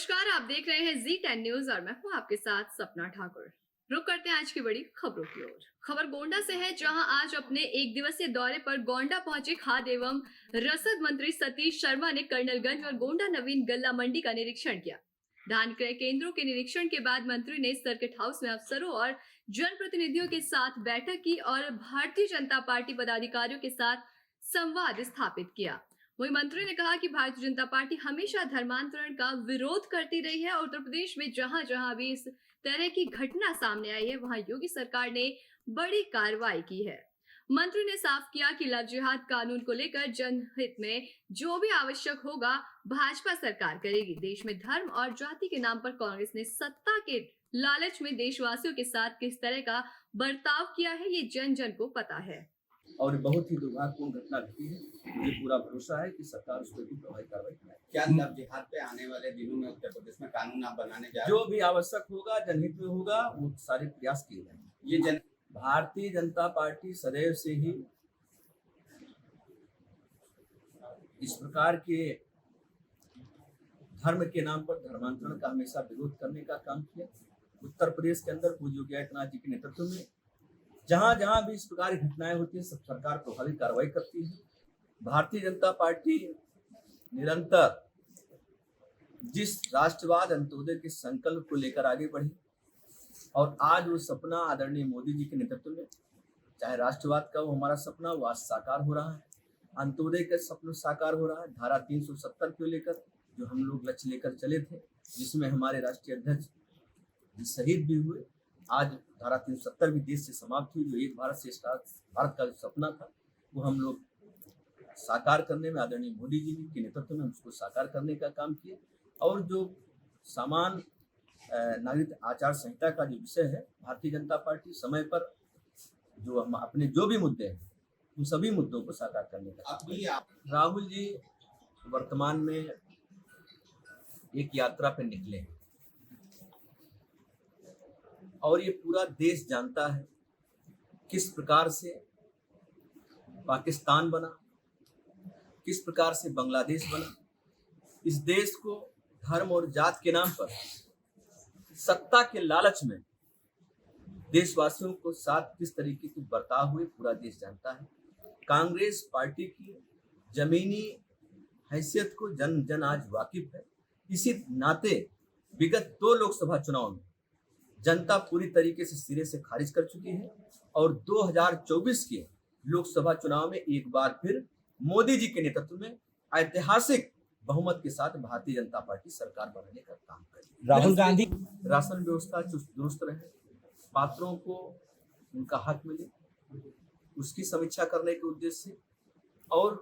नमस्कार, आप देख रहे हैं Z10 न्यूज और मैं हूं आपके साथ सपना ठाकुर। रुक करते हैं आज की बड़ी खबरों की ओर। खबर गोंडा से है, जहां आज अपने एक दिवसीय दौरे पर गोंडा पहुंचे खाद्य एवं रसद मंत्री सतीश शर्मा ने कर्नलगंज और गोंडा नवीन गल्ला मंडी का निरीक्षण किया। धान क्रय केंद्रों के निरीक्षण के बाद मंत्री ने सर्किट हाउस में अफसरों और जनप्रतिनिधियों के साथ बैठक की और भारतीय जनता पार्टी पदाधिकारियों के साथ संवाद स्थापित किया। वहीं मंत्री ने कहा कि भारतीय जनता पार्टी हमेशा धर्मांतरण का विरोध करती रही है और उत्तर प्रदेश में जहां जहां भी इस तरह की घटना सामने आई है, वहां योगी सरकार ने बड़ी कार्रवाई की है। मंत्री ने साफ किया कि लव जिहाद कानून को लेकर जनहित में जो भी आवश्यक होगा भाजपा सरकार करेगी। देश में धर्म और जाति के नाम पर कांग्रेस ने सत्ता के लालच में देशवासियों के साथ किस तरह का बर्ताव किया है, ये जन जन को पता है और बहुत ही दुर्भाग्यपूर्ण घटना घटी है। मुझे पूरा भरोसा है कि सरकार उस पर भी प्रभावी कार्रवाई करेगी। क्या लव जिहाद पे आने वाले दिनों में उत्तर प्रदेश में कानून आप बनाने जा रहे हैं? जो भी आवश्यक होगा, जनहित में होगा, वो सारे प्रयास किए जाएंगे। ये भारतीय जनता पार्टी सदैव से ही इस प्रकार के धर्म के नाम पर धर्मांतरण का हमेशा विरोध करने का काम किया। उत्तर प्रदेश के अंदर पूज्य योगी आदित्यनाथ जी के नेतृत्व में जहां जहां भी इस प्रकार की घटनाएं होती है, सब सरकार प्रभावी कार्रवाई करती है। भारतीय जनता पार्टी निरंतर जिस राष्ट्रवाद अंत्योदय के संकल्प को लेकर आगे बढ़ी और आज वो सपना आदरणीय मोदी जी के नेतृत्व में, चाहे राष्ट्रवाद का वो हमारा सपना वो आज साकार हो रहा है, अंत्योदय का सपना साकार हो रहा है। धारा 370 को लेकर जो हम लोग लक्ष्य लेकर चले थे, जिसमें हमारे राष्ट्रीय अध्यक्ष शहीद भी हुए, आज धारा 370 भी देश से समाप्त हुई। जो एक भारत श्रेष्ठ भारत का जो सपना था, वो हम लोग साकार करने में आदरणीय मोदी जी के नेतृत्व में उसको साकार करने का काम किया। और जो समान नागरिक आचार संहिता का जो विषय है, भारतीय जनता पार्टी समय पर जो हम अपने जो भी मुद्दे हैं, उन सभी मुद्दों को साकार करने का। राहुल जी वर्तमान में एक यात्रा पे निकले हैं और ये पूरा देश जानता है किस प्रकार से पाकिस्तान बना, किस प्रकार से बांग्लादेश बना। इस देश को धर्म और जात के नाम पर सत्ता के लालच में देशवासियों को साथ किस तरीके की बर्ताव हुए पूरा देश जानता है। कांग्रेस पार्टी की जमीनी हैसियत को जन जन आज वाकिफ है। इसी नाते विगत 2 लोकसभा चुनाव में जनता पूरी तरीके से सिरे से खारिज कर चुकी है और 2024 के लोकसभा चुनाव में एक बार फिर मोदी जी के नेतृत्व में ऐतिहासिक बहुमत के साथ भारतीय जनता पार्टी सरकार बनाने का काम करेगी। राहुल गांधी राशन व्यवस्था चुस्त दुरुस्त रहे, पात्रों को उनका हक मिले, उसकी समीक्षा करने के उद्देश्य से, और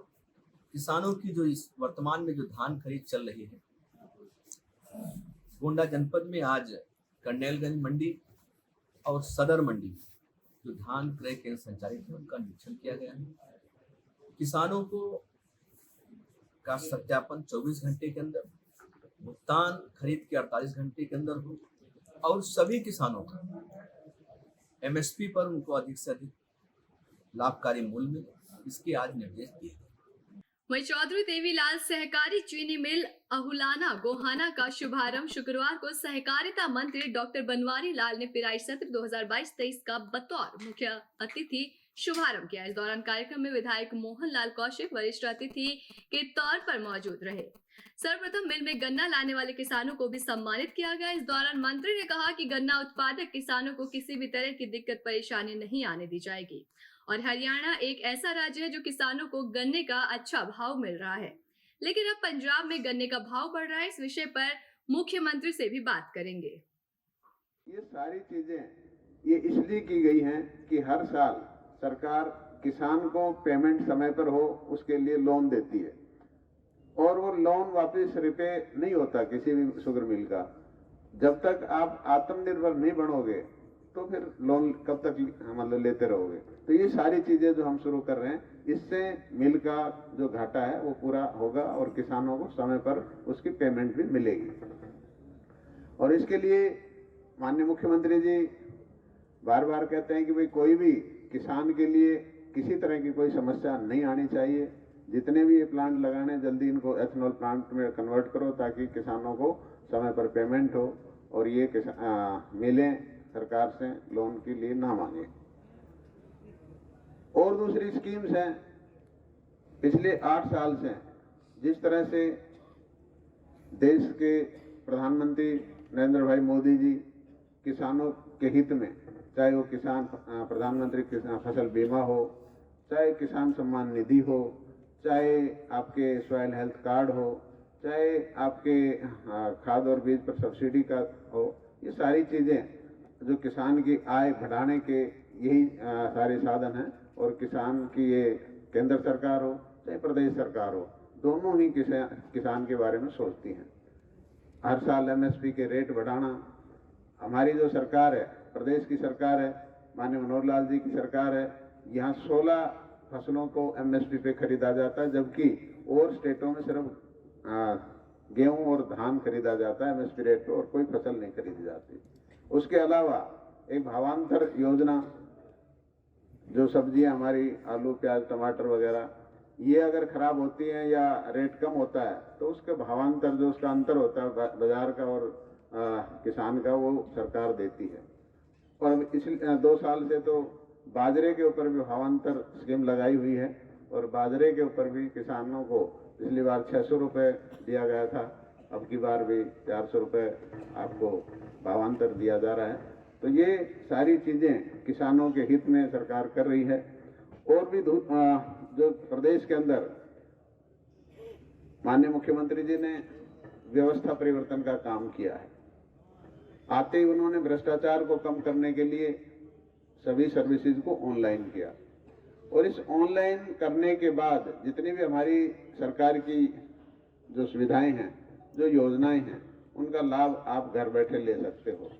किसानों की जो इस वर्तमान में जो धान खरीद चल रही है, गोंडा जनपद में आज कर्नलगंज मंडी और सदर मंडी जो धान क्रय केंद्र संचालित है, उनका निरीक्षण किया गया है। किसानों को का सत्यापन 24 घंटे के अंदर, भुगतान खरीद के 48 घंटे के अंदर हो और सभी किसानों का MSP पर उनको अधिक से अधिक लाभकारी मूल्य मिले, इसके आज निर्देश दिए गए। वहीं चौधरी देवीलाल सहकारी चीनी मिल अहुलाना गोहाना का शुभारंभ शुक्रवार को सहकारिता मंत्री डॉक्टर बनवारी लाल ने पिराई सत्र 2022-23 का बतौर मुख्य अतिथि शुभारंभ किया। इस दौरान कार्यक्रम में विधायक मोहन लाल कौशिक वरिष्ठ अतिथि के तौर पर मौजूद रहे। सर्वप्रथम मिल में गन्ना लाने वाले किसानों को भी सम्मानित किया गया। इस दौरान मंत्री ने कहा कि गन्ना उत्पादक किसानों को किसी भी तरह की दिक्कत परेशानी नहीं आने दी जाएगी और हरियाणा एक ऐसा राज्य है जो किसानों को गन्ने का अच्छा भाव मिल रहा है, लेकिन अब पंजाब में गन्ने का भाव बढ़ रहा है। इस विषय पर मुख्यमंत्री से भी बात करेंगे। ये सारी चीजें ये इसलिए की गई हैं कि हर साल सरकार किसान को पेमेंट समय पर हो उसके लिए लोन देती है और वो लोन वापस रिपे नहीं होता किसी भी शुगर मिल का। जब तक आप आत्मनिर्भर नहीं बनोगे तो फिर लोन कब तक मतलब लेते रहोगे। तो ये सारी चीजें जो हम शुरू कर रहे हैं, इससे मिल का जो घाटा है वो पूरा होगा और किसानों को समय पर उसकी पेमेंट भी मिलेगी। और इसके लिए माननीय मुख्यमंत्री जी बार बार कहते हैं कि भाई कोई भी किसान के लिए किसी तरह की कोई समस्या नहीं आनी चाहिए। जितने भी ये प्लांट लगाने जल्दी इनको एथेनॉल प्लांट में कन्वर्ट करो ताकि किसानों को समय पर पेमेंट हो और ये मिलें सरकार से लोन के लिए ना मांगे। और दूसरी स्कीम्स हैं पिछले 8 साल से जिस तरह से देश के प्रधानमंत्री नरेंद्र भाई मोदी जी किसानों के हित में, चाहे वो किसान प्रधानमंत्री किसान फसल बीमा हो, चाहे किसान सम्मान निधि हो, चाहे आपके सॉइल हेल्थ कार्ड हो, चाहे आपके खाद और बीज पर सब्सिडी का हो, ये सारी चीज़ें जो किसान की आय बढ़ाने के यही सारे साधन हैं। और किसान की ये केंद्र सरकार हो चाहे प्रदेश सरकार हो, दोनों ही किसान के बारे में सोचती हैं। हर साल एमएसपी के रेट बढ़ाना, हमारी जो सरकार है, प्रदेश की सरकार है, माननीय मनोहर लाल जी की सरकार है, यहाँ 16 फसलों को एमएसपी पे खरीदा जाता है, जबकि और स्टेटों में सिर्फ गेहूं और धान खरीदा जाता है एमएसपी रेट पे और कोई फसल नहीं खरीदी जाती। उसके अलावा एक भावांतर योजना, जो सब्जियां हमारी आलू प्याज टमाटर वगैरह ये अगर खराब होती हैं या रेट कम होता है तो उसका भावांतर, जो उसका अंतर होता है बाजार का और किसान का, वो सरकार देती है। और इस 2 साल से तो बाजरे के ऊपर भी भावांतर स्कीम लगाई हुई है और बाजरे के ऊपर भी किसानों को पिछली बार 600 रुपये दिया गया था, अब की बार भी 400 रुपये आपको भावांतर दिया जा रहा है। तो ये सारी चीज़ें किसानों के हित में सरकार कर रही है। और भी जो प्रदेश के अंदर माननीय मुख्यमंत्री जी ने व्यवस्था परिवर्तन का काम किया है। आते ही उन्होंने भ्रष्टाचार को कम करने के लिए सभी सर्विसेज को ऑनलाइन किया और इस ऑनलाइन करने के बाद जितनी भी हमारी सरकार की जो सुविधाएं हैं, जो योजनाएं हैं, उनका लाभ आप घर बैठे ले सकते हो।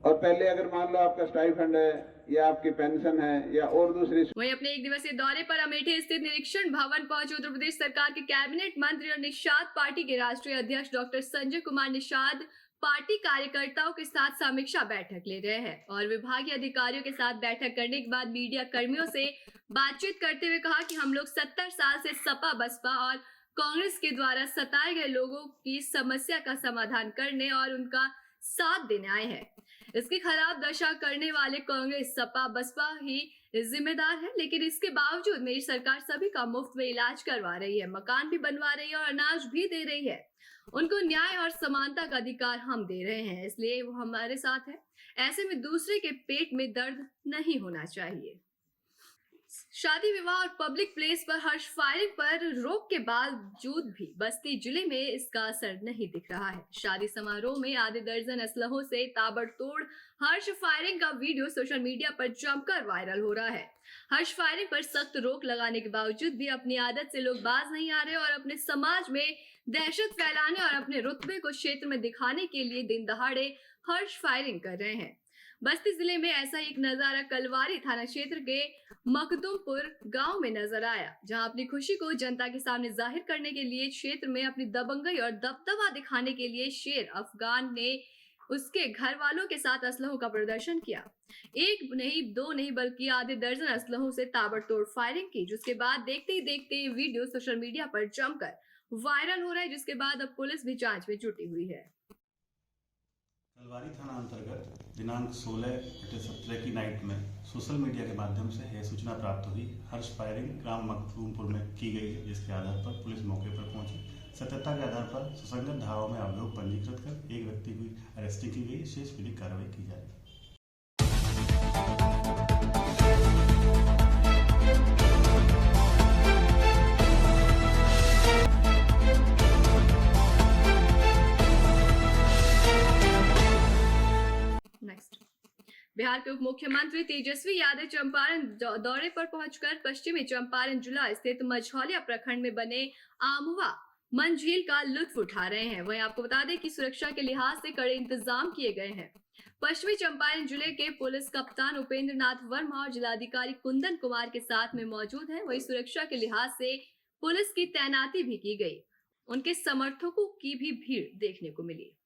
और पहले अगर मान लो आपका स्टाइफंड है या आपकी पेंशन है या और दूसरी। वहीं अपने 1 दिवसीय दौरे पर अमेठी स्थित निरीक्षण भवन पहुंचे उत्तर प्रदेश सरकार के कैबिनेट मंत्री और निषाद पार्टी के राष्ट्रीय अध्यक्ष डॉक्टर संजय कुमार निषाद पार्टी कार्यकर्ताओं के साथ समीक्षा बैठक ले रहे हैं और विभागीय अधिकारियों के साथ बैठक करने के बाद मीडिया कर्मियों से बातचीत करते हुए कहा कि हम लोग 70 साल से सपा बसपा और कांग्रेस के द्वारा सताए गए लोगों की समस्या का समाधान करने और उनका साथ देने आए हैं। इसकी खराब दशा करने वाले कांग्रेस सपा बसपा ही जिम्मेदार है, लेकिन इसके बावजूद मेरी सरकार सभी का मुफ्त में इलाज करवा रही है, मकान भी बनवा रही है और अनाज भी दे रही है। उनको न्याय और समानता का अधिकार हम दे रहे हैं, इसलिए वो हमारे साथ है। ऐसे में दूसरे के पेट में दर्द नहीं होना चाहिए। शादी विवाह और पब्लिक प्लेस पर हर्ष फायरिंग पर रोक के बावजूद भी बस्ती जिले में इसका असर नहीं दिख रहा है। शादी समारोह में आधे दर्जन असलहों से ताबड़तोड़ हर्ष फायरिंग का वीडियो सोशल मीडिया पर जमकर वायरल हो रहा है। हर्ष फायरिंग पर सख्त रोक लगाने के बावजूद भी अपनी आदत से लोग बाज नहीं आ रहे और अपने समाज में दहशत फैलाने और अपने रुतबे को क्षेत्र में दिखाने के लिए दिन दहाड़े हर्ष फायरिंग कर रहे हैं। बस्ती जिले में ऐसा एक नजारा कलवारी थाना क्षेत्र के मखदुमपुर गांव में नजर आया, जहां अपनी खुशी को जनता के सामने जाहिर करने के लिए क्षेत्र में अपनी दबंगई और दबदबा दिखाने के लिए शेर अफगान ने उसके घर वालों के साथ असलहों का प्रदर्शन किया। 1 नहीं 2 नहीं बल्कि आधे दर्जन असलहों से ताबड़तोड़ फायरिंग की, जिसके बाद देखते ही देखते ये वीडियो सोशल मीडिया पर जमकर वायरल हो रहा है, जिसके बाद अब पुलिस भी जांच में जुटी हुई है। कलवारी थाना अंतर्गत दिनांक 16/17 की नाइट में सोशल मीडिया के माध्यम से यह सूचना प्राप्त हुई हर्ष फायरिंग ग्राम मखदूमपुर में की गई है, जिसके आधार पर पुलिस मौके पर पहुंची। सत्यता के आधार पर सुसंगत धाराओं में अभियोग पंजीकृत कर एक व्यक्ति की अरेस्टिंग की गई, शेष विधिक कार्रवाई की जाएगी। बिहार के उप मुख्यमंत्री तेजस्वी यादव चंपारण दौरे पर पहुंचकर पश्चिमी चंपारण जिला स्थित मझौलिया प्रखंड में बने आमुआ मंझील का लुत्फ उठा रहे हैं। वहीं आपको बता दें कि सुरक्षा के लिहाज से कड़े इंतजाम किए गए हैं। पश्चिमी चंपारण जिले के पुलिस कप्तान उपेंद्र नाथ वर्मा और जिलाधिकारी कुंदन कुमार के साथ में मौजूद हैं। वहीं सुरक्षा के लिहाज से पुलिस की तैनाती भी की गई। उनके समर्थकों की भी भीड़ देखने को मिली।